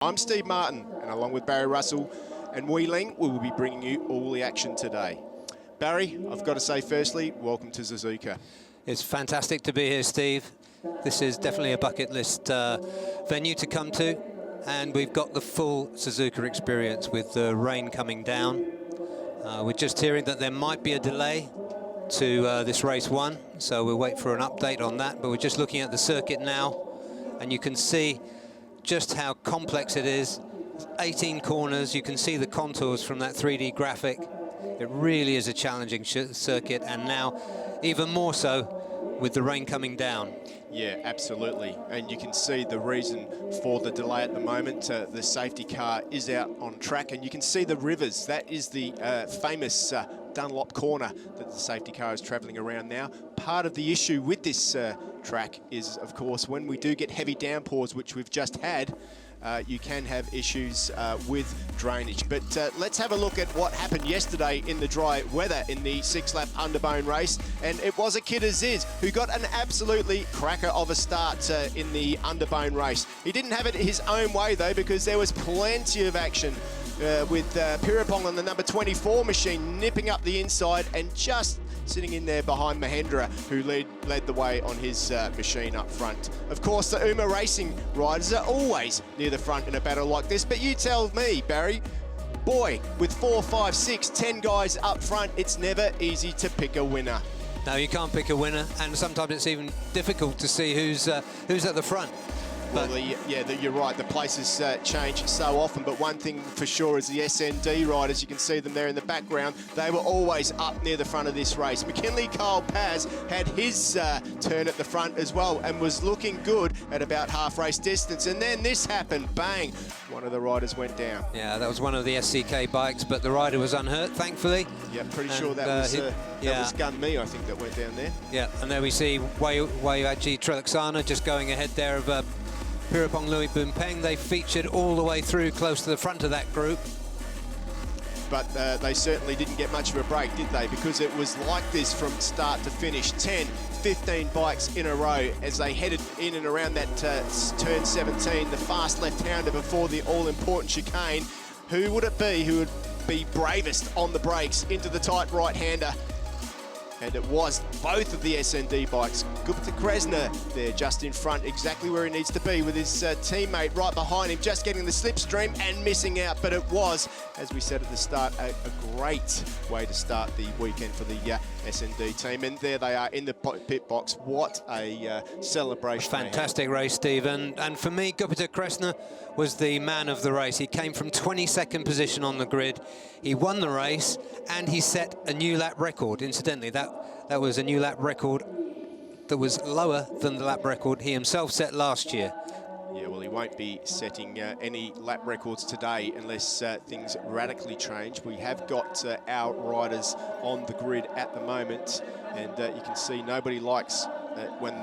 I'm Steve Martin, and along with Barry Russell and Wee Ling, we will be bringing you all the action today. Barry, I've got to say firstly, welcome to Suzuka. It's fantastic to be here, Steve. This is definitely a bucket list venue to come to, and we've got the full Suzuka experience with the rain coming down. We're just hearing that there might be a delay to this race one, so we'll wait for an update on that, but we're just looking at the circuit now, and you can see just how complex it is. 18 corners, you can see the contours from that 3D graphic. It really is a challenging circuit, and now even more so with the rain coming down. Yeah, absolutely. And you can see the reason for the delay at the moment. The safety car is out on track, and you can see the rivers. That is the famous Dunlop corner that the safety car is travelling around now. Part of the issue with this track is, of course, when we do get heavy downpours, which we've just had, you can have issues with drainage. But let's have a look at what happened yesterday in the dry weather in the 6-lap Underbone race. And it was a kid Aziz who got an absolutely cracker of a start in the Underbone race. He didn't have it his own way, though, because there was plenty of action with Pirapong on the number 24 machine nipping up the inside and just sitting in there behind Mahendra, who led the way on his machine up front. Of course, the Uma Racing riders are always near the front in a battle like this, but you tell me, Barry, boy, with 4, 5, 6, 10 guys up front, it's never easy to pick a winner. No, you can't pick a winner, and sometimes it's even difficult to see who's at the front. Well, you're right. The places change so often, but one thing for sure is the SND riders. You can see them there in the background. They were always up near the front of this race. McKinley Kyle Paz had his turn at the front as well and was looking good at about half race distance. And then this happened, bang, one of the riders went down. Yeah, that was one of the SCK bikes, but the rider was unhurt, thankfully. Yeah, pretty sure that was Gun Me, I think, that went down there. Yeah, and there we see Wayuaji Trelaksana just going ahead there of Pirapong Louis Bumpeng. They featured all the way through close to the front of that group. But they certainly didn't get much of a break, did they? Because it was like this from start to finish. 10, 15 bikes in a row as they headed in and around that turn 17, the fast left-hander before the all-important chicane. Who would it be who would be bravest on the brakes into the tight right-hander? And it was both of the SND bikes. Gupta Kresna there just in front, exactly where he needs to be with his teammate right behind him, just getting the slipstream and missing out. But it was, as we said at the start, a great way to start the weekend for the SND team. And there they are in the pit box. What a celebration. Fantastic race, Steve. And for me, Gupta Kresna was the man of the race. He came from 22nd position on the grid. He won the race and he set a new lap record. Incidentally, that was a new lap record that was lower than the lap record he himself set last year. Yeah, well, he won't be setting any lap records today unless things radically change. We have got our riders on the grid at the moment, and you can see nobody likes when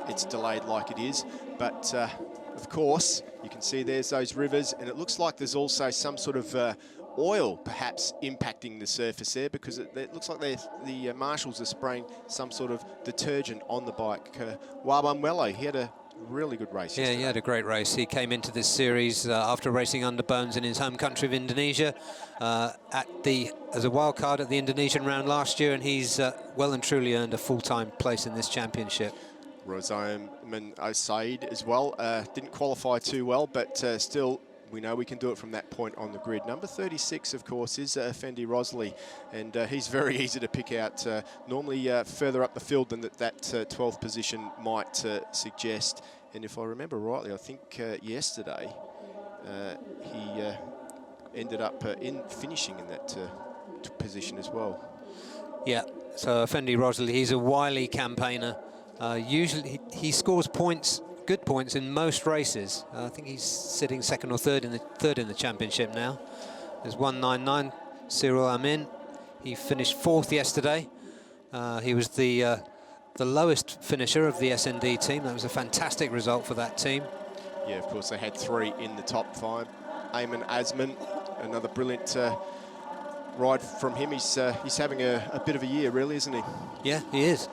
it's delayed like it is. But, of course, you can see there's those rivers, and it looks like there's also some sort of oil perhaps impacting the surface there, because it looks like the marshals are spraying some sort of detergent on the bike. Wabamwelo, he had a really good race yesterday. He had a great race. He came into this series after racing Underbones in his home country of Indonesia as a wild card at the Indonesian round last year, and he's well and truly earned a full-time place in this championship. Rosaim Said as well, didn't qualify too well, but still we know we can do it from that point on the grid. Number 36, of course, is Fendi Rosley, and he's very easy to pick out, normally further up the field than that 12th position might suggest. And if I remember rightly, I think yesterday he ended up finishing in that position as well. Yeah, so Fendi Rosley, he's a wily campaigner. Usually he scores points, good points in most races. I think he's sitting second or third in the championship now. There's 199 Cyril Amin. He finished 4th yesterday. He was the lowest finisher of the SND team. That was a fantastic result for that team. Yeah, of course they had 3 in the top 5. Ayman Azman, another brilliant ride from him. He's having a bit of a year, really, isn't he? Yeah, he is.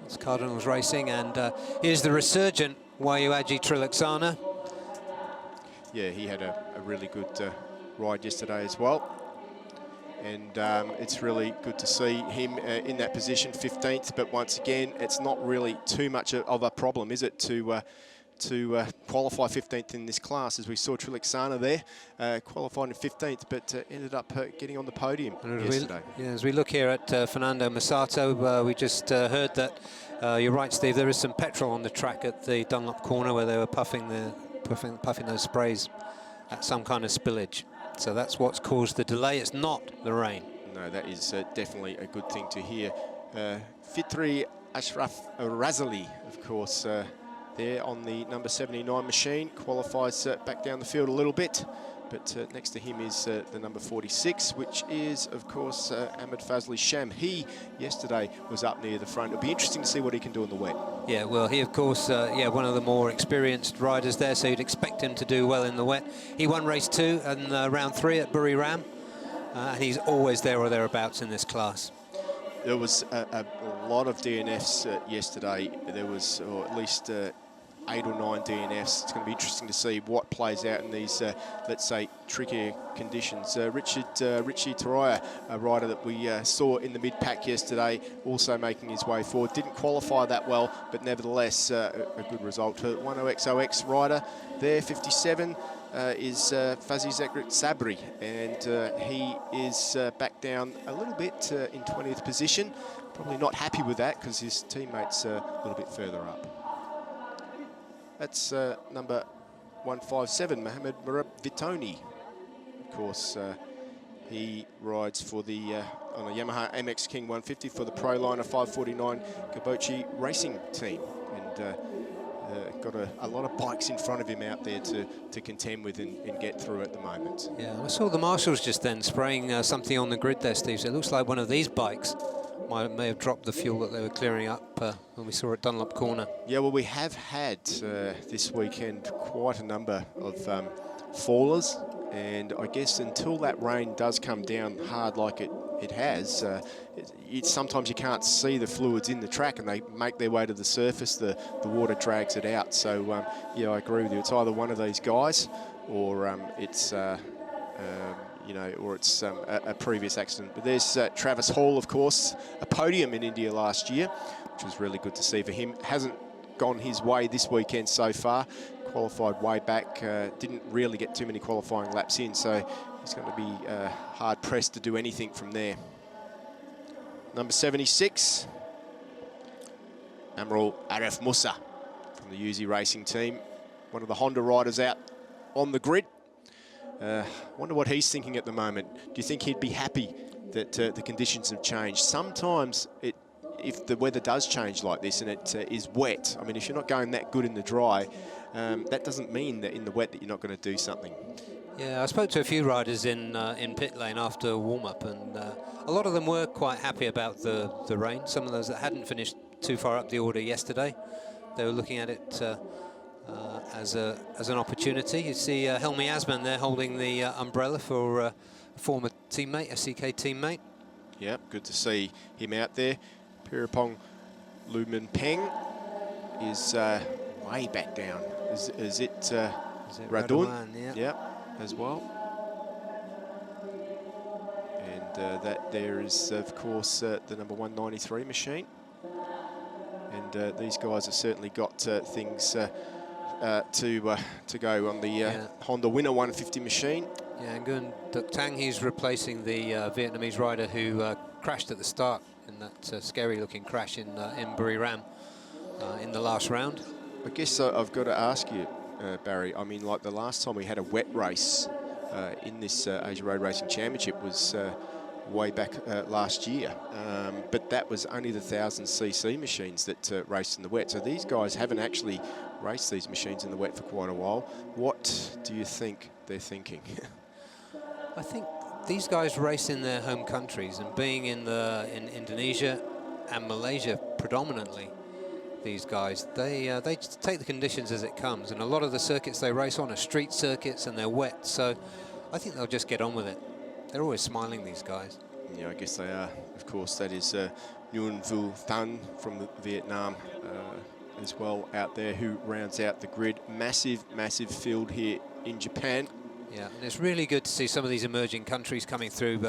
It's Cardinals Racing, and here's the resurgent Wayuaji Trelaksana. yeah, he had a really good ride yesterday as well. And it's really good to see him in that position, 15th. But once again, it's not really too much of a problem, is it, to qualify 15th in this class, as we saw Triliksana there, qualified in 15th, but ended up getting on the podium yesterday. As we look here at Fernando Masato, we just heard that, you're right, Steve, there is some petrol on the track at the Dunlop corner where they were puffing those sprays at some kind of spillage. So that's what's caused the delay. It's not the rain. No, that is definitely a good thing to hear. Fitri Ashraf Razali, of course, there on the number 79 machine, qualifies back down the field a little bit. But next to him is the number 46, which is, of course, Ahmed Fazli Sham. He, yesterday, was up near the front. It'll be interesting to see what he can do in the wet. Yeah, well, he, of course, one of the more experienced riders there, so you'd expect him to do well in the wet. He won race 2 and round 3 at Buriram, and he's always there or thereabouts in this class. There was a lot of DNFs yesterday. There was, or at least 8 or 9 DNFs. It's going to be interesting to see what plays out in these, let's say, trickier conditions. Richie Taraya, a rider that we saw in the mid-pack yesterday, also making his way forward. Didn't qualify that well, but nevertheless, a good result. 10XOX rider there, 57, is Fazi Zekrit Sabri, and he is back down a little bit in 20th position. Probably not happy with that because his teammate's a little bit further up. That's number 157, Mohamed Marab Vitoni. Of course, he rides for the on a Yamaha MX King 150 for the Proliner 549 Kabochi racing team, and got a lot of bikes in front of him out there to contend with and get through at the moment. Yeah, I saw the marshals just then spraying something on the grid there, Steve. So it looks like one of these bikes may have dropped the fuel that they were clearing up when we saw it at Dunlop Corner. Yeah, well, we have had this weekend quite a number of fallers, and I guess until that rain does come down hard like it has, sometimes you can't see the fluids in the track and they make their way to the surface, the water drags it out. So, yeah, I agree with you. It's either one of these guys or it's... you know, or it's a previous accident. But there's Travis Hall, of course, a podium in India last year, which was really good to see for him. Hasn't gone his way this weekend so far. Qualified way back, didn't really get too many qualifying laps in, so he's going to be hard-pressed to do anything from there. Number 76, Amrul Arif Musa from the Uzi Racing team, one of the Honda riders out on the grid. Wonder what he's thinking at the moment. Do you think he'd be happy that the conditions have changed? Sometimes, if the weather does change like this and it is wet, I mean, if you're not going that good in the dry, that doesn't mean that in the wet that you're not going to do something. Yeah, I spoke to a few riders in pit lane after warm-up, and a lot of them were quite happy about the rain. Some of those that hadn't finished too far up the order yesterday, they were looking at it as an opportunity. You see Helmi Asman there holding the umbrella for a former teammate, a CK teammate. Yeah, good to see him out there. Pirapong Lumen Peng is way back down. Is it Radun? Yeah, as well. And that there is, of course, the number 193 machine. And these guys have certainly got things to go on the Honda Winner 150 machine. Yeah, and Nguyen Duc Tang, he's replacing the Vietnamese rider who crashed at the start in that scary-looking crash in Buriram in the last round. I guess I've got to ask you, Barry, I mean, like the last time we had a wet race in this Asia Road Racing Championship was way back last year, but that was only the 1000cc machines that raced in the wet. So these guys haven't actually raced these machines in the wet for quite a while. What do you think they're thinking? I think these guys race in their home countries, and being in Indonesia and Malaysia predominantly, these guys, they just take the conditions as it comes, and a lot of the circuits they race on are street circuits and they're wet, so I think they'll just get on with it. They're always smiling, these guys. Yeah, I guess they are. Of course, that is Nguyen Vu Thanh from Vietnam, as well out there, who rounds out the grid. Massive, massive field here in Japan. Yeah, and it's really good to see some of these emerging countries coming through.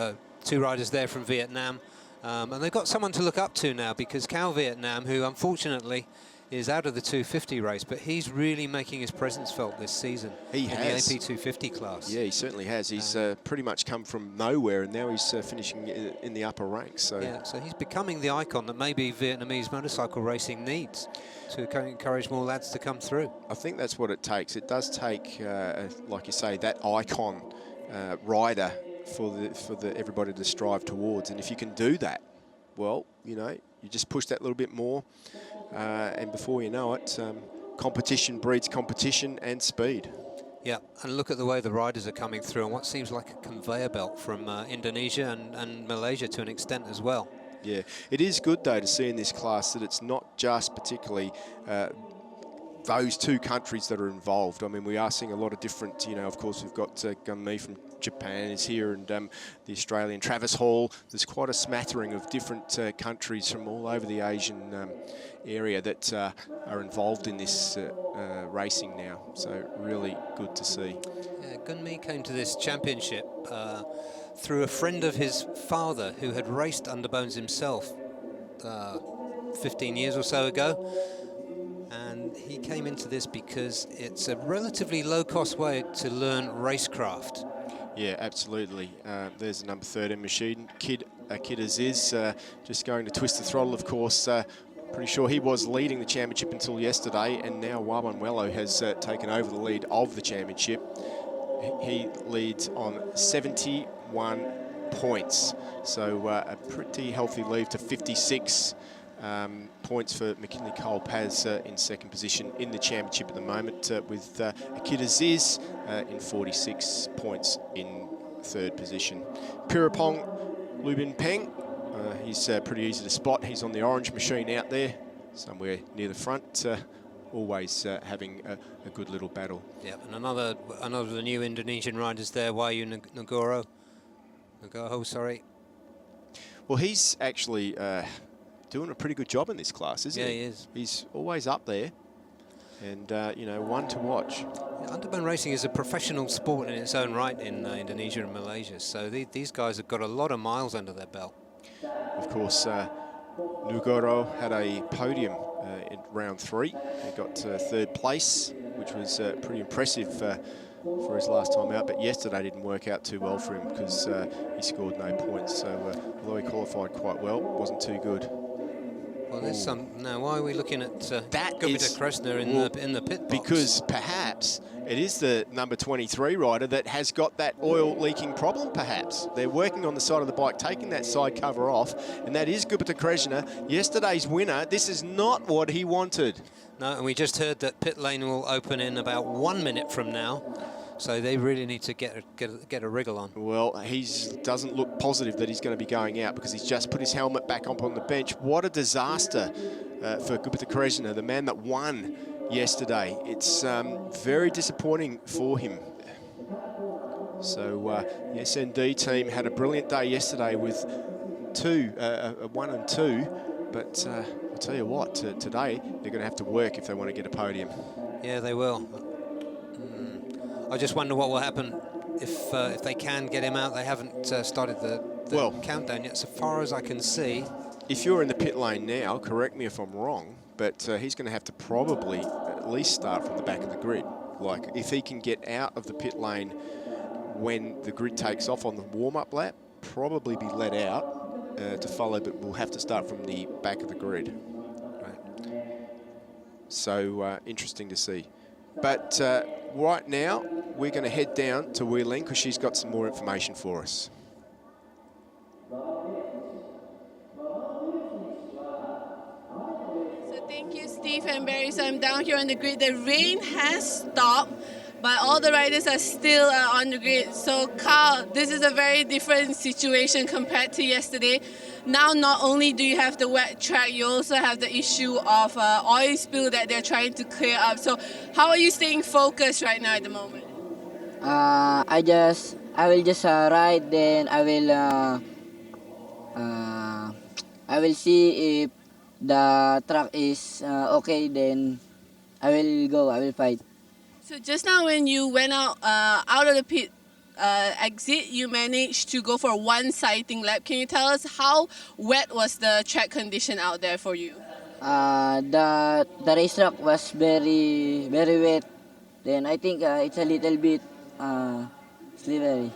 2 riders there from Vietnam. And they've got someone to look up to now, because Cal Vietnam, who unfortunately is out of the 250 race, but he's really making his presence felt this season in the AP 250 class. Yeah, he certainly has. He's pretty much come from nowhere, and now he's finishing in the upper ranks. So yeah, so he's becoming the icon that maybe Vietnamese motorcycle racing needs to encourage more lads to come through. I think that's what it takes. It does take, like you say, that icon rider for everybody to strive towards. And if you can do that, well, you know, you just push that little bit more, and before you know it, competition breeds competition and speed. Yeah, and look at the way the riders are coming through on what seems like a conveyor belt from Indonesia and Malaysia to an extent as well. Yeah, it is good though to see in this class that it's not just particularly those 2 countries that are involved. I mean, we are seeing a lot of different, you know, of course we've got Gunmi from Japan is here, and the Australian Travis Hall. There's quite a smattering of different countries from all over the Asian area that are involved in this racing now. So really good to see. Yeah, Gunmi came to this championship through a friend of his father who had raced Underbones himself 15 years or so ago. And he came into this because it's a relatively low-cost way to learn racecraft. Yeah, absolutely. There's the number 13 machine, Kid Aziz, just going to twist the throttle, of course. Pretty sure he was leading the championship until yesterday, and now Waban Wello has taken over the lead of the championship. He leads on 71 points, so a pretty healthy lead to 56 points for McKinley Cole Paz in 2nd position in the championship at the moment, with Akid Aziz in 46 points in 3rd position. Pirapong Lubin Peng, he's pretty easy to spot. He's on the orange machine out there, somewhere near the front, always having a good little battle. Yeah, and another of the new Indonesian riders there, Wahyu Nugroho, sorry. Well, he's actually doing a pretty good job in this class, isn't he? Yeah, he is. He's always up there, and you know, one to watch. Yeah, Underbone racing is a professional sport in its own right in Indonesia and Malaysia, so these guys have got a lot of miles under their belt. Of course, Nugroho had a podium in round 3. He got 3rd place, which was pretty impressive for his last time out, but yesterday didn't work out too well for him because he scored no points. So although he qualified quite well, it wasn't too good. Well, there's some. Now, why are we looking at Gupita Kresna in the pit box? Because perhaps it is the number 23 rider that has got that oil leaking problem, perhaps. They're working on the side of the bike, taking that side cover off, and that is Gupita Kresna, yesterday's winner. This is not what he wanted. No, and we just heard that pit lane will open in about 1 minute from now. So they really need to get a wriggle on. Well, he doesn't look positive that he's going to be going out because he's just put his helmet back up on the bench. What a disaster for Gupita Kresna, the man that won yesterday. It's very disappointing for him. So the SND team had a brilliant day yesterday with 1 and 2. But I'll tell you what, today they're going to have to work if they want to get a podium. Yeah, they will. I just wonder what will happen if they can get him out. They haven't started the countdown yet, so far as I can see. If you're in the pit lane now, correct me if I'm wrong, but he's going to have to probably at least start from the back of the grid. Like, if he can get out of the pit lane when the grid takes off on the warm-up lap, probably be let out to follow, but we'll have to start from the back of the grid. Right. So interesting to see. But right now, we're going to head down to Wei Ling because she's got some more information for us. So thank you, Steve and Barry. So I'm down here on the grid. The rain has stopped, but all the riders are still on the grid. So Carl, this is a very different situation compared to yesterday. Now, not only do you have the wet track, you also have the issue of oil spill that they're trying to clear up. So how are you staying focused right now at the moment? I will just ride, then I will see if the track is okay, then I will go. I will fight. So just now when you went out of the pit exit, you managed to go for one sighting lap. Can you tell us how wet was the track condition out there for you? The racetrack was very wet. Then I think it's a little bit slippery.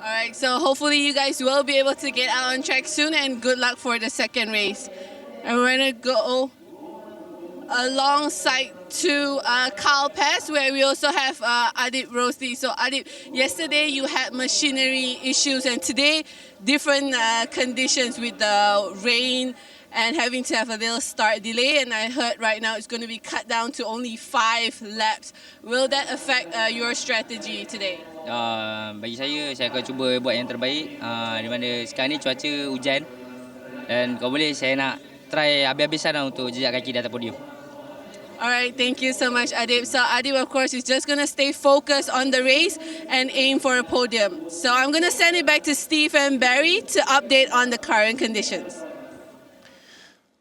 All right, so hopefully you guys will be able to get out on track soon, and good luck for the second race. And we're gonna go alongside to Carl Pass, where we also have Adib Rosli. So Adib, yesterday you had machinery issues, and today different conditions with the rain and having to have a little start delay. And I heard right now it's going to be cut down to only 5 laps. Will that affect your strategy today? Bagi saya akan cuba buat yang terbaik. Di mana sekarang ni cuaca hujan dan kalau boleh saya nak try habis-habisan lah untuk jejak kaki di atas podium. All right, thank you so much, Adib. So Adib, of course, is just going to stay focused on the race and aim for a podium. So I'm going to send it back to Steve and Barry to update on the current conditions.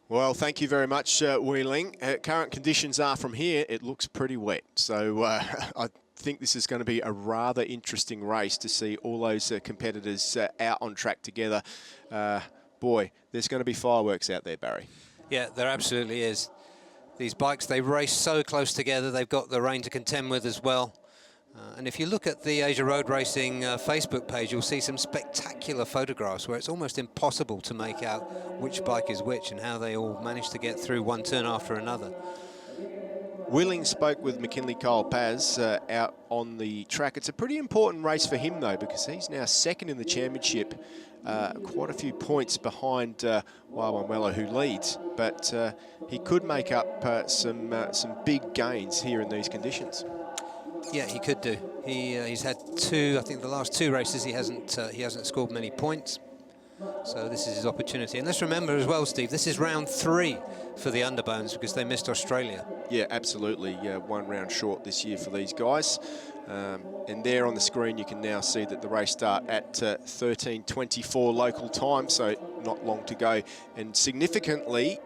Well, thank you very much, Wei Ling. Current conditions are from here, it looks pretty wet. So I think this is going to be a rather interesting race to see all those competitors out on track together. Boy, there's going to be fireworks out there, Barry. Yeah, there absolutely is. These bikes, they race so close together. They've got the rain to contend with as well. And if you look at the Asia Road Racing Facebook page, you'll see some spectacular photographs where it's almost impossible to make out which bike is which and how they all manage to get through one turn after another. Willing spoke with McKinley Kyle Paz out on the track. It's a pretty important race for him, though, because he's now second in the championship, quite a few points behind Wawamwela, who leads. But he could make up some big gains here in these conditions. Yeah, he could do. He's had 2, I think the last 2 races he hasn't scored many points. So this is his opportunity. And let's remember as well, Steve, this is round 3 for the Underbones because they missed Australia. Yeah, absolutely. 1 round short this year for these guys. And there on the screen you can now see that the race start at 13:24 local time, so not long to go. And significantly,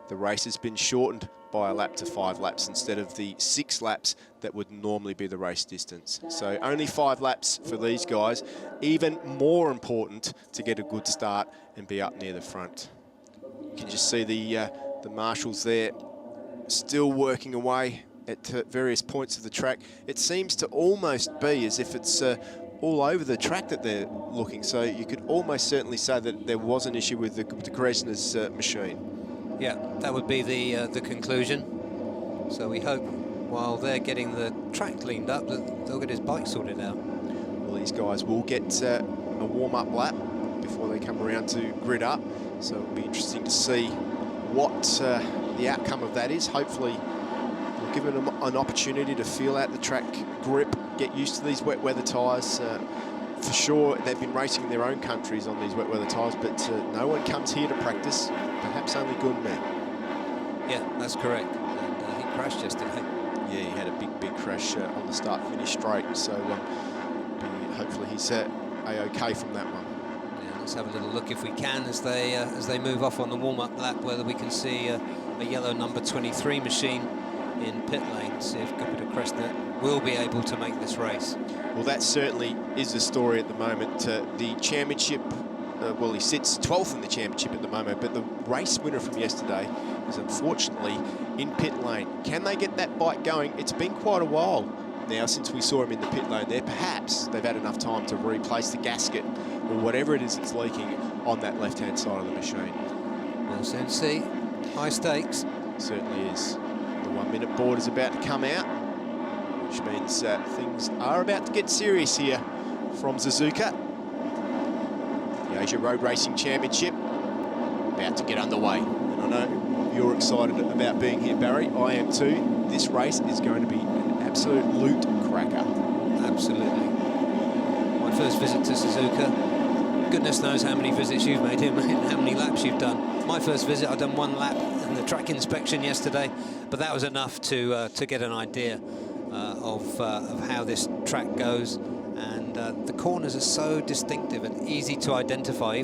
the race has been shortened by a lap to 5 laps instead of the 6 laps that would normally be the race distance. So only 5 laps for these guys. Even more important to get a good start and be up near the front. You can just see the marshals there still working away at various points of the track. It seems to almost be as if it's all over the track that they're looking. So you could almost certainly say that there was an issue with the Kresna's machine. Yeah, that would be the conclusion. So we hope while they're getting the track cleaned up that they'll get his bike sorted out. Well, these guys will get a warm-up lap before they come around to grid up. So it'll be interesting to see what the outcome of that is. Hopefully we'll give them an opportunity to feel out the track grip, get used to these wet weather tyres. For sure, they've been racing in their own countries on these wet weather tyres, but no one comes here to practice, perhaps only Gunman. Yeah, that's correct. And he crashed yesterday. Yeah, he had a big crash on the start-finish straight, so hopefully he's A-OK from that one. Yeah, let's have a little look if we can as they move off on the warm-up lap, whether we can see a yellow number 23 machine in pit lane, see if Gupita Kresna will be able to make this race. Well, that certainly is the story at the moment. The championship, well, he sits 12th in the championship at the moment, but the race winner from yesterday is unfortunately in pit lane. Can they get that bike going? It's been quite a while now since we saw him in the pit lane there. Perhaps they've had enough time to replace the gasket or whatever it is that's leaking on that left-hand side of the machine. We'll soon see. High stakes. Certainly is. The 1-minute board is about to come out, which means things are about to get serious here from Suzuka. The Asia Road Racing Championship about to get underway. And I know you're excited about being here, Barry. I am too. This race is going to be an absolute loot cracker. Absolutely. My first visit to Suzuka. Goodness knows how many visits you've made here, mate, and how many laps you've done. My first visit, I'd done 1 lap in the track inspection yesterday, but that was enough to get an idea of how this track goes. And the corners are so distinctive and easy to identify.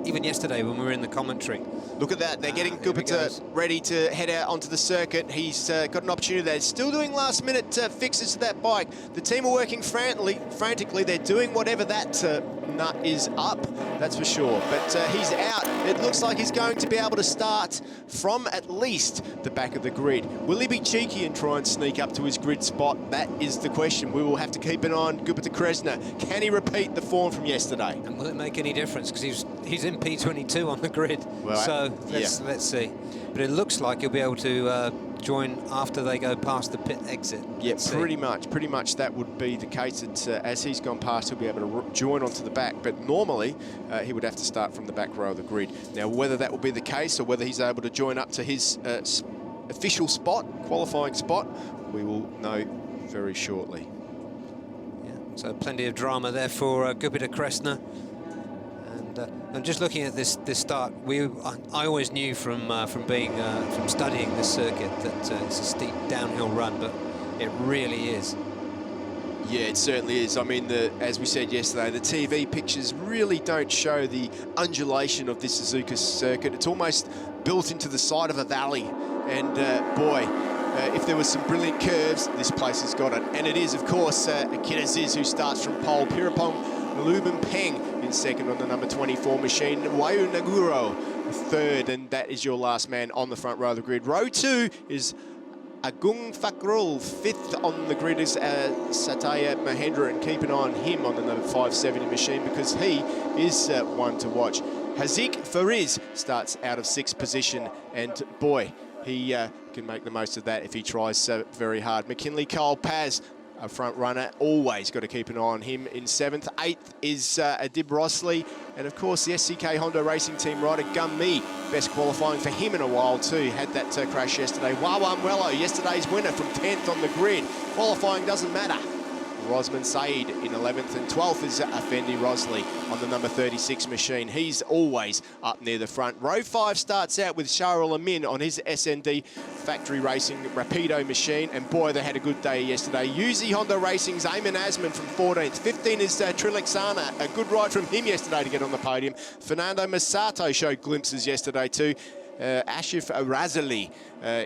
Even yesterday when we were in the commentary, Look at that, they're getting here he Gupita goes. ready to head out onto the circuit. He's got an opportunity there. Still doing last-minute fixes to that bike. The team are working frantically. They're doing whatever that nut is up, that's for sure. But he's out. It looks like he's going to be able to start from at least the back of the grid. Will he be cheeky and try and sneak up to his grid spot? That is the question. We will have to keep an eye on Gupita Kresna. Can he repeat the form from yesterday? And will it make any difference? Because he's in P22 on the grid. Well, so let's see. But it looks like he'll be able to join after they go past the pit exit. Yeah, Let's pretty see. much that would be the case. That as he's gone past, he'll be able to join onto the back. But normally, he would have to start from the back row of the grid. Now, whether that will be the case or whether he's able to join up to his official spot, qualifying spot, we will know very shortly. Yeah, so plenty of drama there for Gupita Kresna. I'm just looking at this start. I always knew from studying this circuit that it's a steep downhill run, but it really is. Yeah, it certainly is. I mean, as we said yesterday, the TV pictures really don't show the undulation of this Suzuka circuit. It's almost built into the side of a valley. And boy, if there was some brilliant curves, this place has got it. And it is, of course, Akira Ziz who starts from pole. Pirapong Lubin Peng in second on the number 24 machine. Wayu Naguro third, and that is your last man on the front row of the grid. Row 2 is Agung Fakrul. Fifth on the grid is Satya Mahendra, and keep an eye on him on the number 570 machine because he is one to watch. Hazik Fariz starts out of 6th position, and boy, he can make the most of that if he tries very hard. McKinley Cole Paz, a front runner, always got to keep an eye on him in 7th. 8th is Adib Rossley, and of course the SCK Honda Racing Team rider Gun Mi, best qualifying for him in a while too. Had that crash yesterday. Wawa Mwello, yesterday's winner from 10th on the grid. Qualifying doesn't matter. Rosman Saeed in 11th, and 12th is Effendi Rosley on the number 36 machine. He's always up near the front. Row 5 starts out with Shahrul Amin on his SND Factory Racing Rapido machine, and boy, they had a good day yesterday. Uzi Honda Racing's Eamon Asman from 14th. 15 is Trilexana, a good ride from him yesterday to get on the podium. Fernando Masato showed glimpses yesterday too. Ashif Razali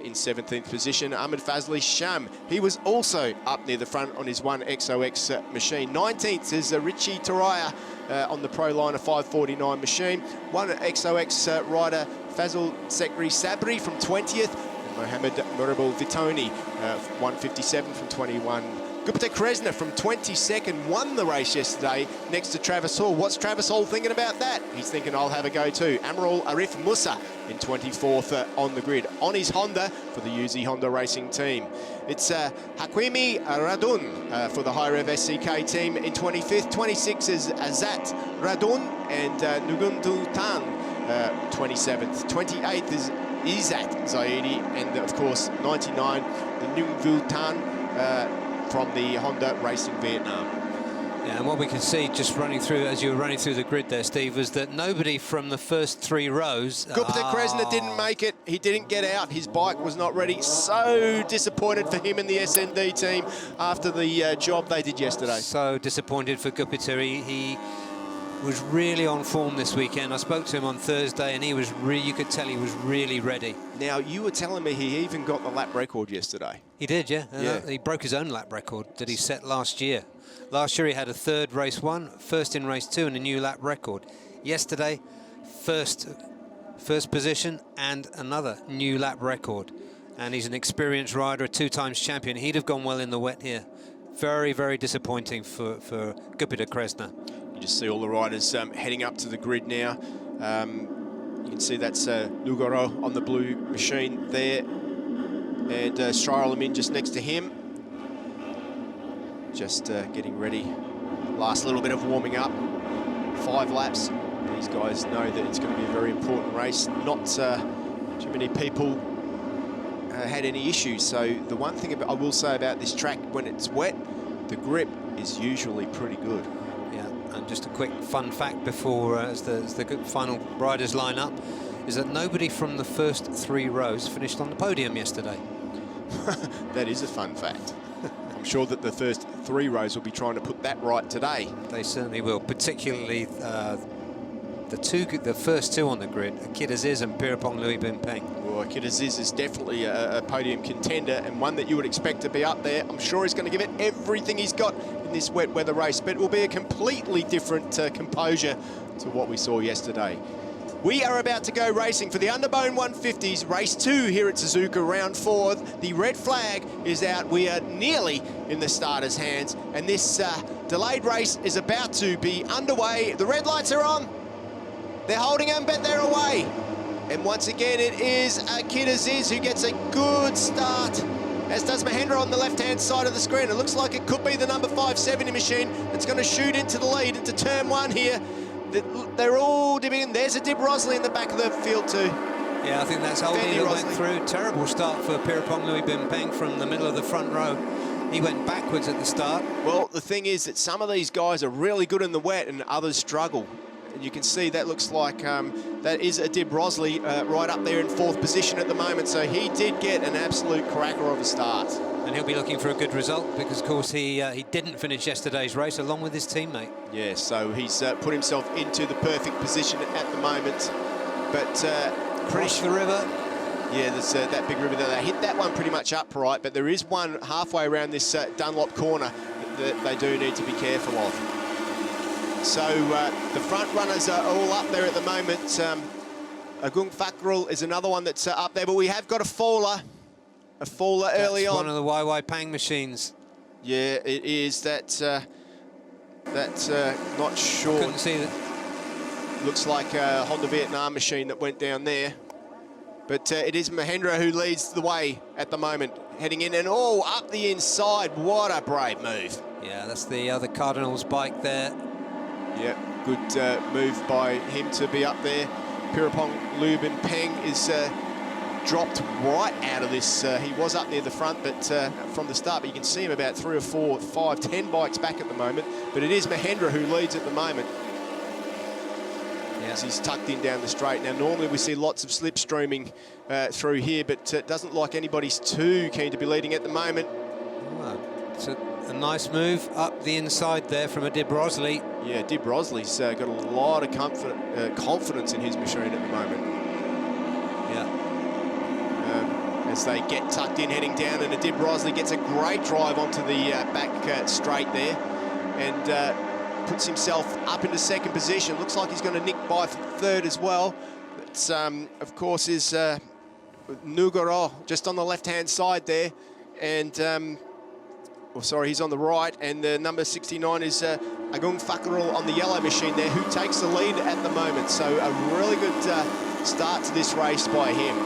in 17th position. Ahmed Fazli Sham, he was also up near the front on his one XOX machine. 19th is Richie Taraya on the Proliner 549 machine. One XOX rider, Fazil Sekri Sabri from 20th. And Mohamed Murabal Vitoni, 157 from 21. Gupita Kresna from 22nd won the race yesterday next to Travis Hall. What's Travis Hall thinking about that? He's thinking, I'll have a go too. Amaral Arif Musa in 24th on the grid on his Honda for the Uzi Honda Racing team. It's Hakimi Radun for the High Rev SCK team in 25th. 26th is Azat Radun and Nugundu Tan, 27th. 28th is Izat Zaidi, and of course 99, the Nungvul Tan from the Honda Racing Vietnam. Yeah, and what we can see just running through, as you were running through the grid there, Steve, was that nobody from the first 3 rows... Gupita Kresna didn't make it. He didn't get out. His bike was not ready. So disappointed for him and the SND team after the job they did yesterday. So disappointed for Gupita. He was really on form this weekend. I spoke to him on Thursday, and he was you could tell he was really ready. Now, you were telling me he even got the lap record yesterday. He did, yeah. Yeah. He broke his own lap record that he set last year. Last year he had a 3rd race 1, 1st in race 2, and a new lap record. Yesterday, first position and another new lap record. And he's an experienced rider, a 2-times champion. He'd have gone well in the wet here. Very, very disappointing for Gupita Kresna. You just see all the riders heading up to the grid now. You can see that's Lugaro on the blue machine there, and Shahrul Amin just next to him. Just getting ready. Last little bit of warming up. 5 laps. These guys know that it's going to be a very important race. Not too many people had any issues. So the one thing I will say about this track, when it's wet, the grip is usually pretty good. Yeah, and just a quick fun fact before as the good final riders line up, is that nobody from the first 3 rows finished on the podium yesterday. That is a fun fact. I'm sure that the first 3 rows will be trying to put that right today. They certainly will, particularly the first two on the grid, Akid Aziz and Pirapong Louis Bin Peng. Well, Akid Aziz is definitely a podium contender and one that you would expect to be up there. I'm sure he's going to give it everything he's got in this wet weather race, but it will be a completely different composure to what we saw yesterday. We are about to go racing for the Underbone 150s, race 2 here at Suzuka, round 4. The red flag is out. We are nearly in the starters' hands, and this delayed race is about to be underway. The red lights are on. They're holding them, but they're away. And once again, it is Akid Aziz who gets a good start, as does Mahendra on the left-hand side of the screen. It looks like it could be the number 570 machine that's going to shoot into the lead, into turn 1 here. They're all dipping in. There's a Dib Rosley in the back of the field too. Yeah, I think that's Oldie that went through. Terrible start for Pirapong Louis Bin Peng from the middle of the front row. He went backwards at the start. Well, the thing is that some of these guys are really good in the wet and others struggle. And you can see that looks like that is a Dib Rosley right up there in 4th position at the moment. So he did get an absolute cracker of a start. And he'll be looking for a good result because, of course, he didn't finish yesterday's race along with his teammate. Yeah, so he's put himself into the perfect position at the moment. But across the river. Yeah, there's that big river there. They hit that one pretty much upright, but there is one halfway around this Dunlop corner that they do need to be careful of. So the front runners are all up there at the moment. Agung Fakrul is another one that's up there, but we have got a faller. A faller early on. One of the YY Pang machines. Yeah, it is. That's not sure. Couldn't see that. Looks like a Honda Vietnam machine that went down there. But it is Mahendra who leads the way at the moment, heading in and up the inside. What a brave move. Yeah, that's the other Cardinals bike there. Yeah, good move by him to be up there. Pirapong Louis Bin Peng is dropped right out of this. He was up near the front, but from the start, but you can see him about 3 or 4, 5, 10 bikes back at the moment. But it is Mahendra who leads at the moment. As he's tucked in down the straight. Now, normally we see lots of slipstreaming through here, but it doesn't like anybody's too keen to be leading at the moment. Oh, it's a nice move up the inside there from a Dib Rosley. Yeah, Dib Rosley's got a lot of confidence in his machine at the moment. Yeah. As they get tucked in, heading down, and a Dib Rosley gets a great drive onto the back straight there, and puts himself up into 2nd position. Looks like he's going to nick by 3rd as well. But of course, is Nugaro just on the left-hand side there, and he's on the right, and the number 69 is Agung Fakrul on the yellow machine there, who takes the lead at the moment. So a really good start to this race by him.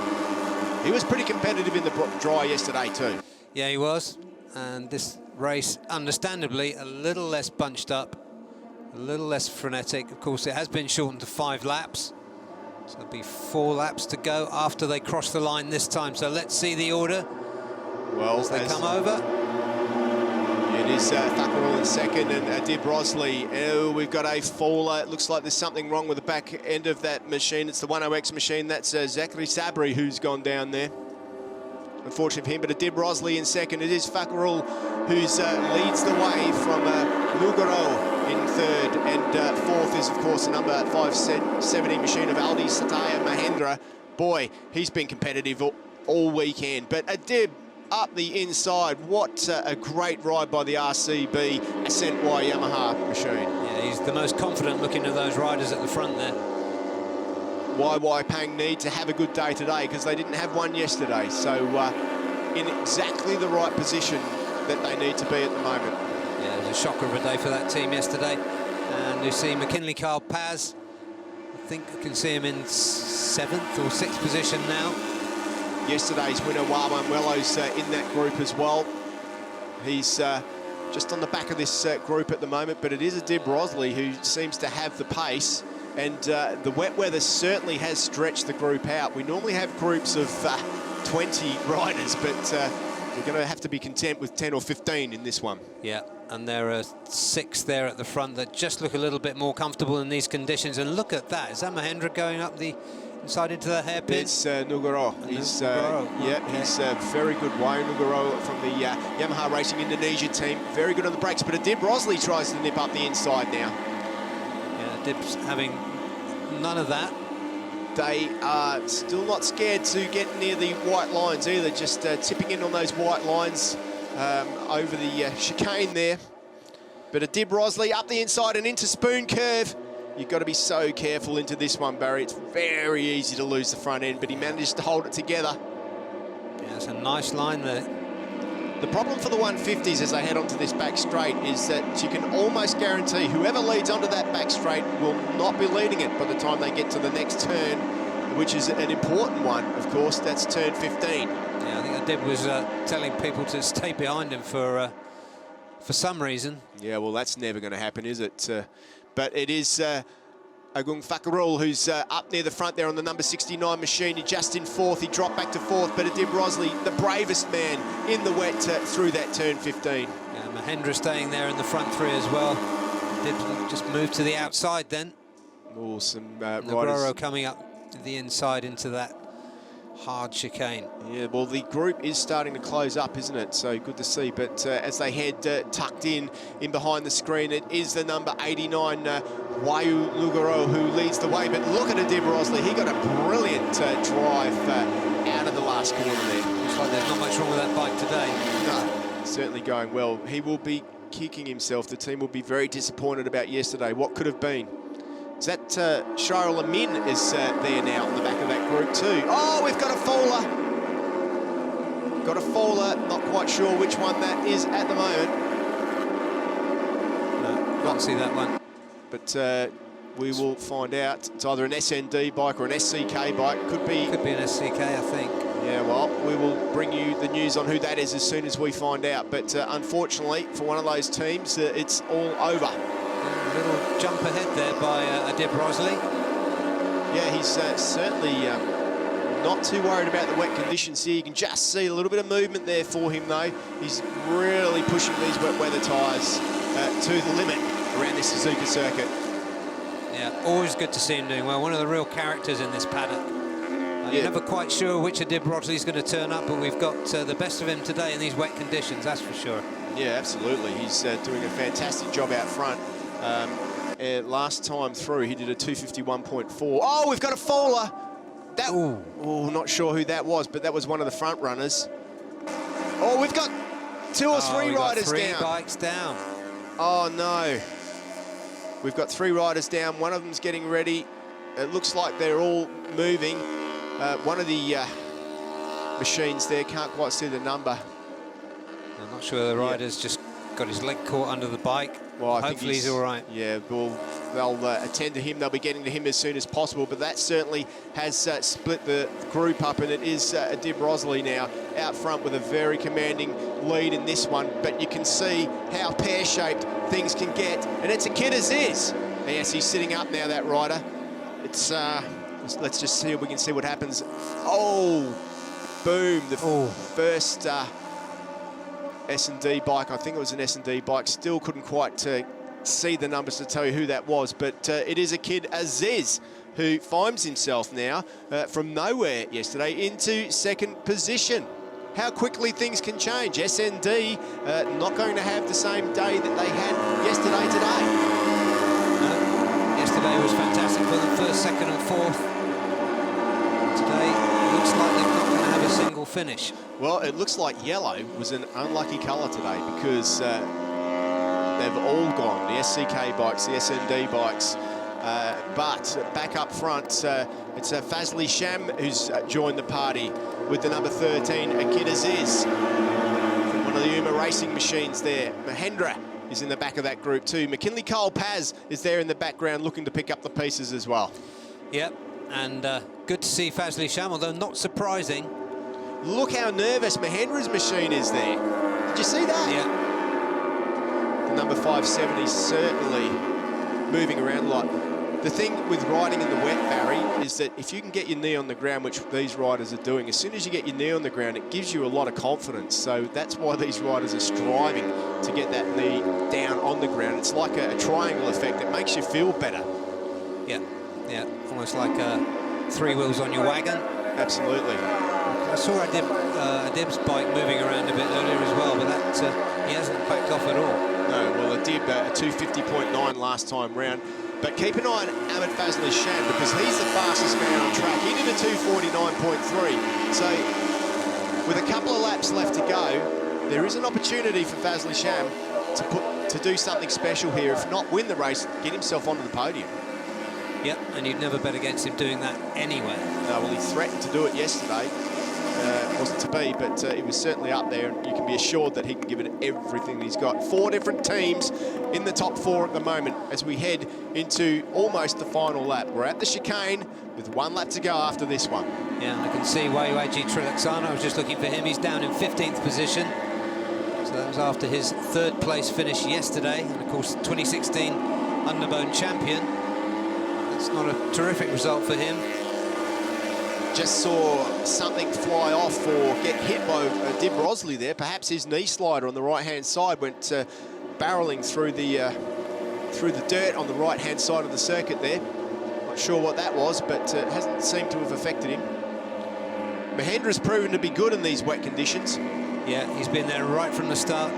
He was pretty competitive in the dry yesterday too. Yeah, he was. And this race, understandably, a little less bunched up, a little less frenetic. Of course, it has been shortened to 5 laps. So there'll be 4 laps to go after they cross the line this time. So let's see the order as they come over. It is Fakrul in 2nd and Dib Rosley. Oh, we've got a faller. It looks like there's something wrong with the back end of that machine. It's the 10X machine. That's Zachary Sabri who's gone down there. Unfortunate for him, but a Dib Rosley in 2nd. It is Fakrul who's leads the way from Lugaro in 3rd, and 4th is, of course, the number 570 machine of Aldi Satya Mahendra. Boy, he's been competitive all weekend, but a Dib up the inside. What a great ride by the RCB Ascent Y Yamaha machine. Yeah, he's the most confident looking of those riders at the front there. YY Pang need to have a good day today because they didn't have one yesterday. So in exactly the right position that they need to be at the moment. Yeah, it was a shocker of a day for that team yesterday. And you see McKinley Carl Paz. I think you can see him in 7th or 6th position now. Yesterday's winner, Wawan in that group as well. He's just on the back of this group at the moment, but it is a Dib Rosley who seems to have the pace, and the wet weather certainly has stretched the group out. We normally have groups of 20 riders, but we're going to have to be content with 10 or 15 in this one. Yeah, and there are 6 there at the front that just look a little bit more comfortable in these conditions, and look at that. Is that Mahendra going up the inside into the hairpin? It's Nugaro. He's he's very good. Wayne Nugaro from the Yamaha Racing Indonesia team. Very good on the brakes, but a Dib Rosley tries to nip up the inside now. Yeah, Dib's having none of that. They are still not scared to get near the white lines either, just tipping in on those white lines over the chicane there. But Adib Rosley up the inside and into Spoon Curve. You've got to be so careful into this one, Barry. It's very easy to lose the front end, but he managed to hold it together. Yeah, it's a nice line there. The problem for the 150s as they head onto this back straight is that you can almost guarantee whoever leads onto that back straight will not be leading it by the time they get to the next turn, which is an important one, of course. That's turn 15. Yeah, I think Adib was telling people to stay behind him for some reason. Yeah, well, that's never going to happen, is it? But it is Agung Fakarul who's up near the front there on the number 69 machine. He just in fourth. He dropped back to fourth, but Adib Rosley, the bravest man in the wet through that turn 15. Yeah, Mahendra staying there in the front three as well. Did just move to the outside then. Oh, some Negroro riders coming up to the inside into that hard chicane. Yeah, well, the group is starting to close up, isn't it? So good to see. But as they head tucked in behind the screen, it is the number 89, Wayu Lugaro, who leads the way. But look at Adib Rosley. He got a brilliant drive out of the last corner there. Looks like there's not much wrong with that bike today. No, certainly going well. He will be kicking himself. The team will be very disappointed about yesterday. What could have been? Is that Shahril Amin is there now on the back of that group too? Oh, we've got a faller. Got a faller, not quite sure which one that is at the moment. No, can't see that one. But we will find out. It's either an SND bike or an SCK bike. Could be an SCK, I think. Yeah, well, we will bring you the news on who that is as soon as we find out. But unfortunately, for one of those teams, it's all over. A little jump ahead there by Adib Rosley. Yeah, he's certainly not too worried about the wet conditions here. You can just see a little bit of movement there for him, though. He's really pushing these wet weather tyres to the limit around this Suzuka circuit. Yeah, always good to see him doing well. One of the real characters in this paddock. You're never quite sure which Adib Rosley's going to turn up, but we've got the best of him today in these wet conditions, that's for sure. Yeah, absolutely. He's doing a fantastic job out front. Last time through, he did a 251.4. Oh, we've got a faller. That, oh, not sure who that was, but that was one of the front runners. Oh, we've got two or three riders down. Three bikes down. Oh, no. We've got three riders down. One of them's getting ready. It looks like they're all moving. One of the machines there, can't quite see the number. I'm not sure the rider's just got his leg caught under the bike. Well, I Hopefully think he's all right. Yeah, well, they'll attend to him. They'll be getting to him as soon as possible. But that certainly has split the group up, and it is Adib Rosley now out front with a very commanding lead in this one. But you can see how pear-shaped things can get, and it's a kid as is. Yes, he's sitting up now, that rider. It's let's just see if we can see what happens. Oh, boom! The first S&D bike, I think it was an S&D bike, still couldn't quite see the numbers to tell you who that was, but it is a kid, Aziz, who finds himself now from nowhere yesterday into second position. How quickly things can change. S&D not going to have the same day that they had yesterday today. Yesterday was fantastic for them, first, second and fourth. Today, looks like they're not going to have a single finish. Well, it looks like yellow was an unlucky colour today because they've all gone, the SCK bikes, the SND bikes. But back up front, it's Fazli Sham who's joined the party with the number 13, Akid Aziz, from one of the Uma racing machines there. Mahendra is in the back of that group too. McKinley Cole Paz is there in the background looking to pick up the pieces as well. Yep, and good to see Fazli Sham, although not surprising. Look how nervous Mahendra's machine is there. Did you see that? Yeah. The number 570 is certainly moving around a lot. The thing with riding in the wet, Barry, is that if you can get your knee on the ground, which these riders are doing, as soon as you get your knee on the ground, it gives you a lot of confidence. So that's why these riders are striving to get that knee down on the ground. It's like a triangle effect. It makes you feel better. Yeah, yeah, almost like three wheels on your wagon. Absolutely. I saw Adib's bike moving around a bit earlier as well, but that he hasn't backed off at all. No, well, Adib, a 250.9 last time round. But keep an eye on Ahmed Fazli Sham because he's the fastest man on track. He did a 2:49.3. So with a couple of laps left to go, there is an opportunity for Fazli Sham to do something special here. If not win the race, get himself onto the podium. Yep, and you'd never bet against him doing that anyway. No, well, he threatened to do it yesterday. Wasn't to be, but it was certainly up there, and you can be assured that he can give it everything he's got. 4 different teams in the top 4 at the moment as we head into almost the final lap. We're at the chicane with 1 lap to go after this one. Yeah, I can see Waiwaji Trilaksana. I was just looking for him. He's down in 15th position. So that was after his 3rd place finish yesterday, and of course 2016 Underbone champion. That's not a terrific result for him. Just saw something fly off or get hit by Dib Rosley there. Perhaps his knee slider on the right-hand side went barreling through the dirt on the right-hand side of the circuit there. Not sure what that was, but it hasn't seemed to have affected him. Mahendra's proven to be good in these wet conditions. Yeah, he's been there right from the start,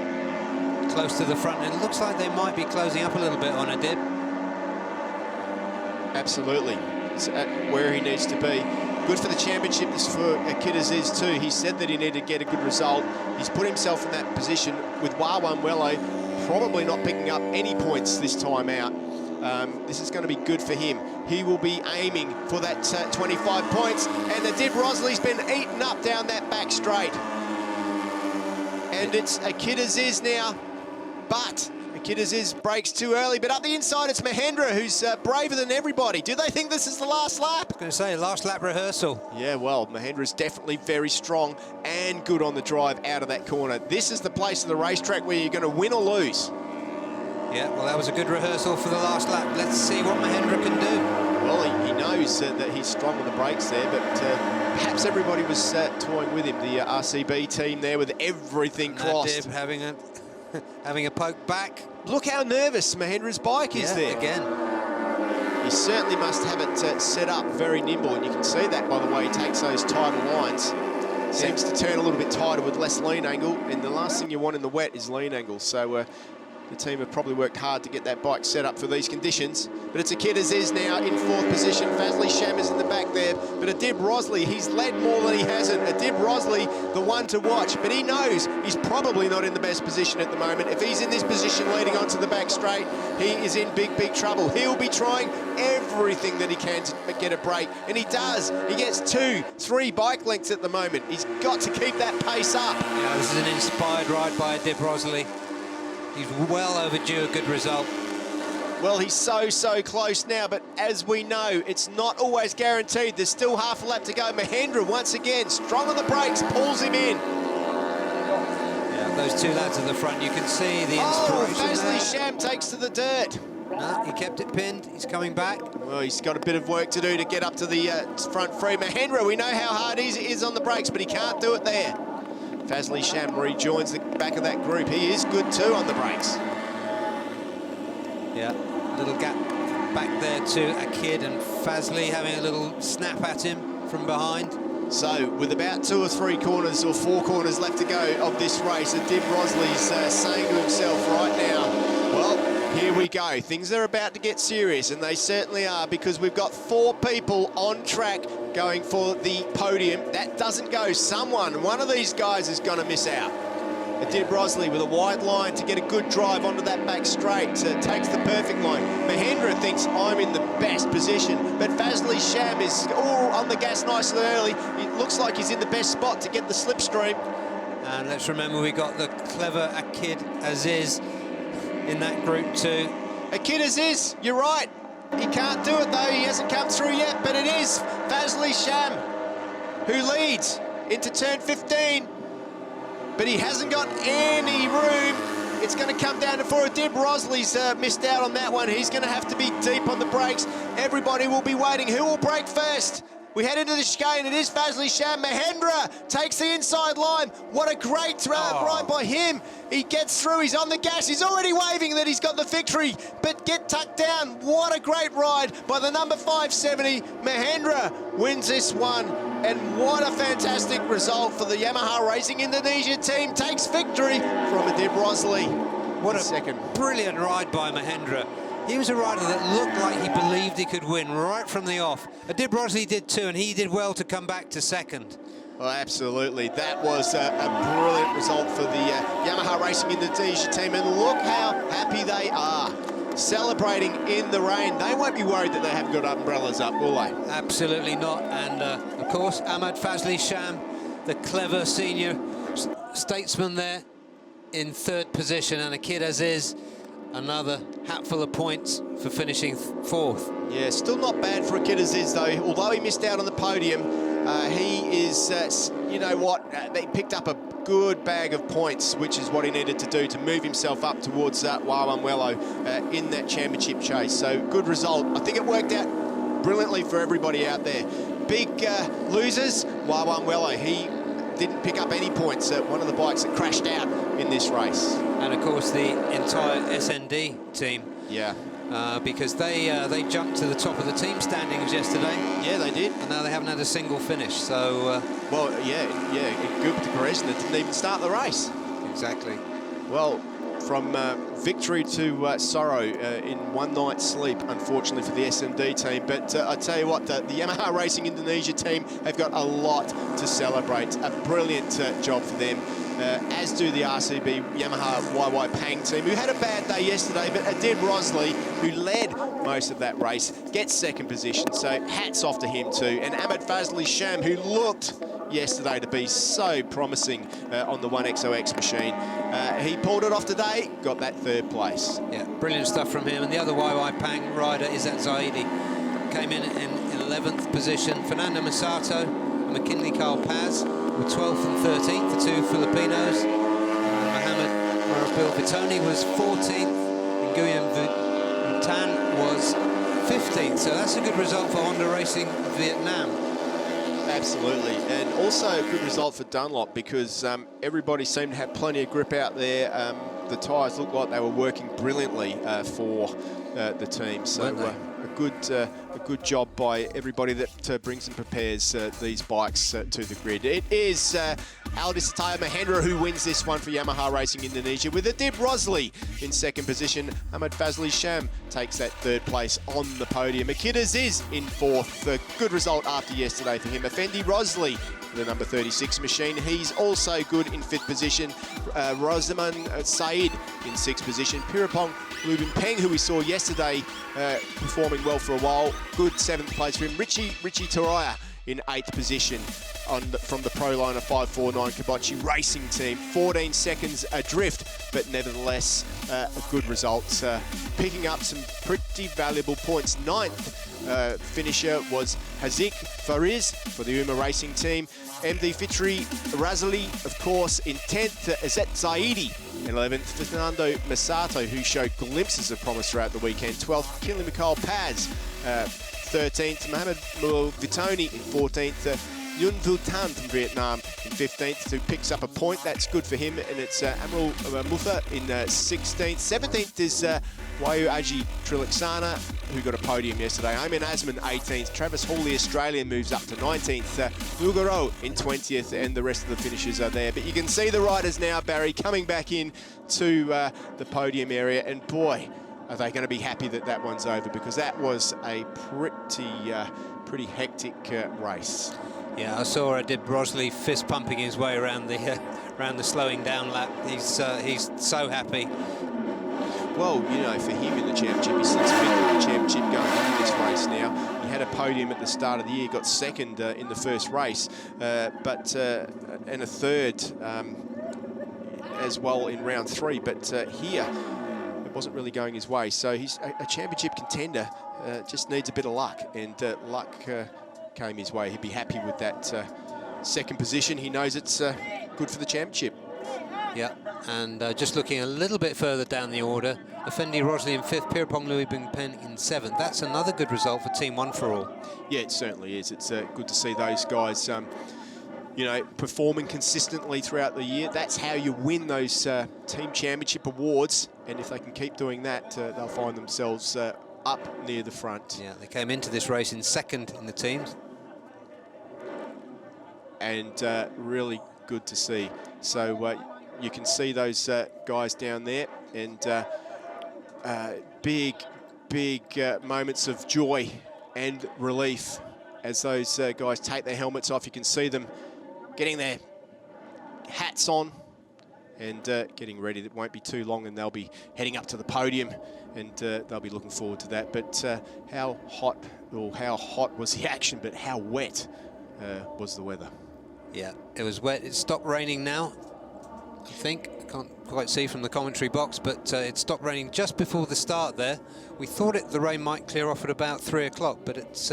close to the front, and it looks like they might be closing up a little bit on Adib. Absolutely. It's at where he needs to be. Good for the championship, this for Kid Aziz too. He said that he needed to get a good result. He's put himself in that position with Wawan Wello probably not picking up any points this time out. This is going to be good for him. He will be aiming for that 25 points, and the Dib Rosley's been eaten up down that back straight. And it's a Kid Aziz now, but Kid Aziz breaks too early, but up the inside it's Mahendra who's braver than everybody. Do they think this is the last lap? I was going to say, last lap rehearsal. Yeah, well, Mahendra's definitely very strong and good on the drive out of that corner. This is the place of the racetrack where you're going to win or lose. Yeah, well, that was a good rehearsal for the last lap. Let's see what Mahendra can do. Well, he knows that he's strong on the brakes there, but perhaps everybody was toying with him. The RCB team there with everything crossed. Dib having a poke back. Look how nervous Mahendra's bike is there. Again. He certainly must have it set up very nimble, and you can see that by the way he takes those tighter lines. Seems to turn a little bit tighter with less lean angle, and the last thing you want in the wet is lean angle. So the team have probably worked hard to get that bike set up for these conditions. But it's a Kid Aziz now in 4th position. Fazli Sham is in the back there. But Adib Rosley, he's led more than he hasn't. Adib Rosley, the one to watch. But he knows he's probably not in the best position at the moment. If he's in this position leading onto the back straight, he is in big, big trouble. He'll be trying everything that he can to get a break. And he does. He gets 2, 3 bike lengths at the moment. He's got to keep that pace up. Yeah, this is an inspired ride by Adib Rosley. He's well overdue a good result. Well, he's so close now, but as we know, it's not always guaranteed. There's still half a lap to go. Mahendra, once again, strong on the brakes, pulls him in. Yeah, those 2 lads at the front, you can see the inspiration. Fazli Sham takes to the dirt. No, he kept it pinned. He's coming back. Well, he's got a bit of work to do to get up to the front free. Mahendra, we know how hard he is on the brakes, but he can't do it there. Fazli Sham rejoins the back of that group. He is good too on the brakes. Yeah, little gap back there to a Kid, and Fazli having a little snap at him from behind. So, with about 2 or 3 corners or 4 corners left to go of this race, Adib Rosley's saying to himself right now, well, here we go. Things are about to get serious, and they certainly are, because we've got 4 people on track going for the podium. That doesn't go. One of these guys is going to miss out. Adib Rosley with a wide line to get a good drive onto that back straight. Takes the perfect line. Mahendra thinks I'm in the best position, but Fazli Sham is all on the gas nice and early. It looks like he's in the best spot to get the slipstream. And let's remember we got the clever Akid Aziz in that group too. Akid Aziz, you're right. He can't do it though. He hasn't come through yet, but it is Fazli Sham who leads into turn 15. But he hasn't got any room. It's going to come down to 4. Adib Rosley's missed out on that one. He's going to have to be deep on the brakes. Everybody will be waiting. Who will brake first? We head into the chicane. It is Fazli Sham. Mahendra takes the inside line. What a great ride by him. He gets through. He's on the gas. He's already waving that he's got the victory. But get tucked down. What a great ride by the number 570. Mahendra wins this one. And what a fantastic result for the Yamaha Racing Indonesia team. Takes victory from Adib Rosley. What a brilliant ride by Mahendra. he was a rider that looked like he believed he could win right from the off. Adib Rosley did too, and he did well to come back to second. Well, absolutely. That was a brilliant result for the Yamaha Racing Indonesia team, and look how happy they are. Celebrating in the rain. They won't be worried that they haven't got umbrellas up, will they? Absolutely not. And of course, Ahmad Fazli Sham, the clever senior statesman there, in third position, and Akid Aziz, another hatful of points for finishing fourth. Yeah, still not bad for Akid Aziz though. Although he missed out on the podium, he is, you know what, they picked up a good bag of points, which is what he needed to do to move himself up towards Wawan Wello in that championship chase. So good result. I think it worked out brilliantly for everybody out there. Big losers, Wawan Wello. He didn't pick up any points at one of the bikes that crashed out in this race. And of course the entire SND team. Yeah. Because they jumped to the top of the team standings yesterday. Yeah, they did. And now they haven't had a single finish, so... well, yeah, good progression. They didn't even start the race. Exactly. Well, from victory to sorrow in one night's sleep, unfortunately for the SMD team. But I tell you what, the Yamaha Racing Indonesia team have got a lot to celebrate. A brilliant job for them, as do the RCB Yamaha YY Pang team, who had a bad day yesterday, but Adib Rosley, who led most of that race, gets second position. So hats off to him too. And Ahmad Fazli Sham, who looked yesterday to be so promising on the 1XOX machine. He pulled it off today, got that third place. Yeah, brilliant stuff from him. And the other YY Pang rider, Izzat Zaidi, came in 11th position. Fernando Masato and McKinley Carl Paz were 12th and 13th, the two Filipinos. Mohamed Marabil Vitoni was 14th, and Nguyen Vu Tan was 15th. So that's a good result for Honda Racing Vietnam. Absolutely, and also a good result for Dunlop because everybody seemed to have plenty of grip out there. The tyres looked like they were working brilliantly for the team. So a good job by everybody that brings and prepares these bikes to the grid. It is Aldis Satya Mahendra who wins this one for Yamaha Racing Indonesia, with Adib Rosley in second position. Ahmad Fazli Sham takes that third place on the podium. Akid Aziz in fourth. A good result after yesterday for him. Effendi Rosley, the number 36 machine, he's also good in fifth position. Rosaman Said in sixth position. Pirapong Lubin Peng, who we saw yesterday performing well for a while, good seventh place for him. Richie Toraya in eighth position from the Proliner 549 Kibachi Racing team. 14 seconds adrift, but nevertheless a good result. Picking up some pretty valuable points. Ninth finisher was Hazik Fariz for the Uma Racing team. MD Fitri Razali, of course, in 10th. Izzat Zaidi in 11th. Fernando Masato, who showed glimpses of promise throughout the weekend. 12th, Kinley Mikhail Paz. 13th, Mohamed Vitoni in 14th. Yun Vu Tan from Vietnam in 15th, who picks up a point. That's good for him. And it's Amrul Mutha in 16th. 17th is Wayu Aji Trilaksana, who got a podium yesterday. Ayman Asman 18th. Travis Hall, the Australian, moves up to 19th. Lugaro in 20th, and the rest of the finishers are there. But you can see the riders now, Barry, coming back in to the podium area. And boy, are they going to be happy that that one's over, because that was a pretty hectic race. Yeah, I saw Adib Rosley fist pumping his way around the slowing down lap. He's so happy. Well, you know, for him in the championship, he's since fifth in the championship going into this race now. He had a podium at the start of the year, got second in the first race, and a third as well in round 3. But here, it wasn't really going his way. So he's a championship contender, just needs a bit of luck, and luck came his way. He'd be happy with that second position. He knows it's good for the championship. Yeah, and just looking a little bit further down the order, Effendi Rosley in 5th, Pirapong Louis Bing Pen in 7th. That's another good result for Team One for All. Yeah, it certainly is. It's good to see those guys, you know, performing consistently throughout the year. That's how you win those team championship awards, and if they can keep doing that, they'll find themselves up near the front. Yeah, they came into this race in 2nd in the teams. And really good to see. So you can see those guys down there, and big big moments of joy and relief as those guys take their helmets off. You can see them getting their hats on and getting ready. It won't be too long and they'll be heading up to the podium, and they'll be looking forward to that. But how hot was the action, but how wet was the weather? Yeah, it was wet. It stopped raining now, I think. I can't quite see from the commentary box, but it stopped raining just before the start there. We thought the rain might clear off at about 3 o'clock, but it's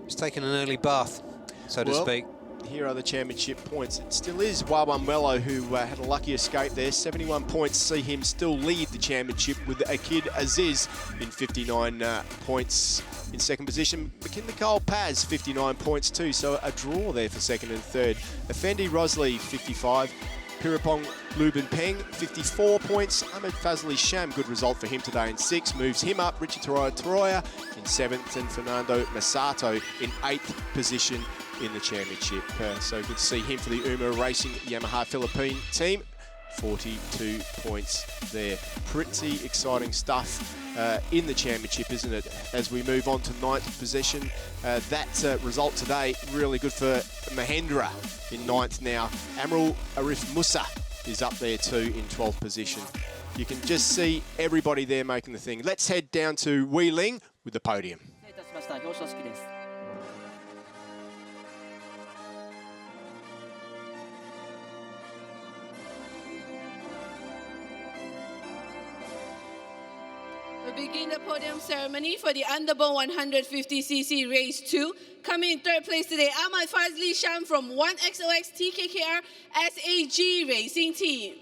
taken an early bath, so to speak. Here are the championship points. It still is Wawamwelo who had a lucky escape there. 71 points see him still lead the championship, with Akid Aziz in 59 points in second position. McKinley Cole Paz, 59 points too, so a draw there for second and third. Effendi Rosley, 55. Pirapong Lubin Peng, 54 points. Ahmed Fazli Sham, good result for him today in 6, moves him up. Richie Toroya in 7th, and Fernando Masato in 8th position in the championship. So good to see him for the UMA Racing Yamaha Philippine team. 42 points there. Pretty exciting stuff in the championship, isn't it? As we move on to 9th position, that result today really good for Mahendra in 9th now. Amrul Arif Musa is up there too in 12th position. You can just see everybody there making the thing. Let's head down to Wheeling with the podium. We begin the podium ceremony for the Underbone 150cc Race 2. Coming in 3rd place today, Ahmad Fazli Sham from 1XOX TKKR SAG Racing Team.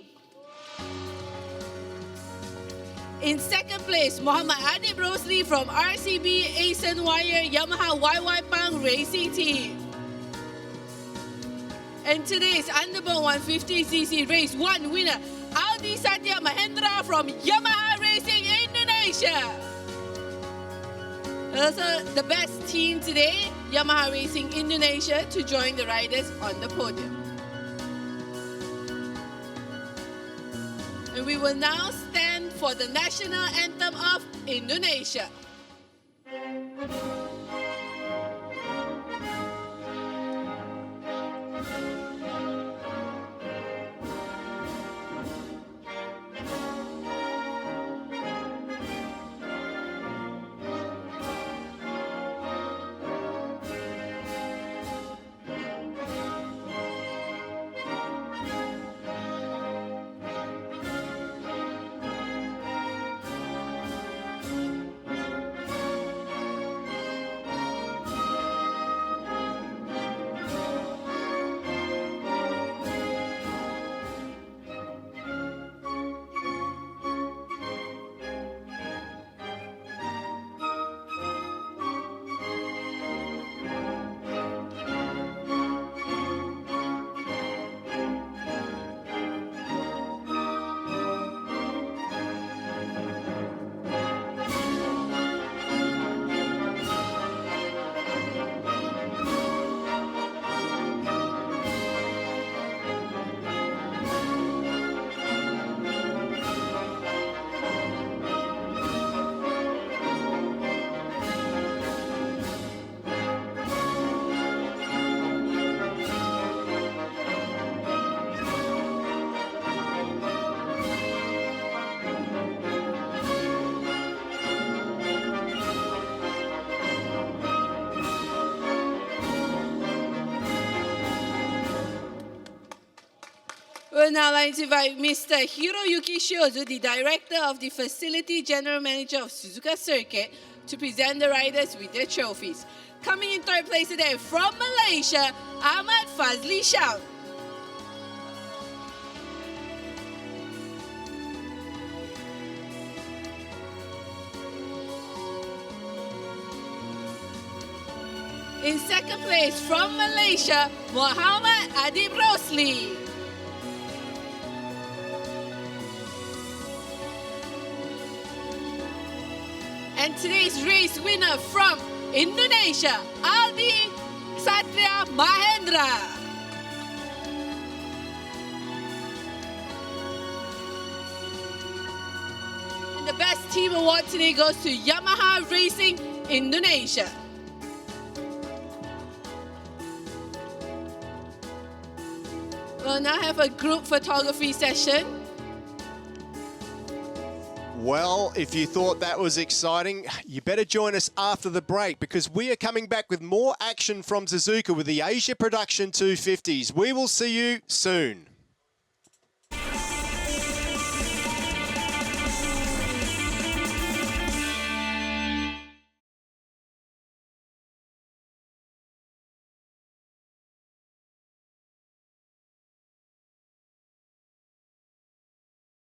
In 2nd place, Muhammad Adib Rosli from RCB Asen Wire Yamaha YY Pang Racing Team. And today's Underbone 150cc Race 1 winner, Aldi Satya Mahendra from Yamaha Racing Indonesia. Also, the best team today, Yamaha Racing Indonesia, to join the riders on the podium. And we will now stand for the national anthem of Indonesia. We'll now like to invite Mr. Hiroyuki Shiozu, the Director of the Facility General Manager of Suzuka Circuit, to present the riders with their trophies. Coming in 3rd place today from Malaysia, Ahmad Fazli Sham. In 2nd place from Malaysia, Muhammad Adib Rosli. And today's race winner from Indonesia, Aldi Satria Mahendra. And the best team award today goes to Yamaha Racing Indonesia. We'll now have a group photography session. Well, if you thought that was exciting, you better join us after the break because we are coming back with more action from Suzuka with the Asia Production 250s. We will see you soon.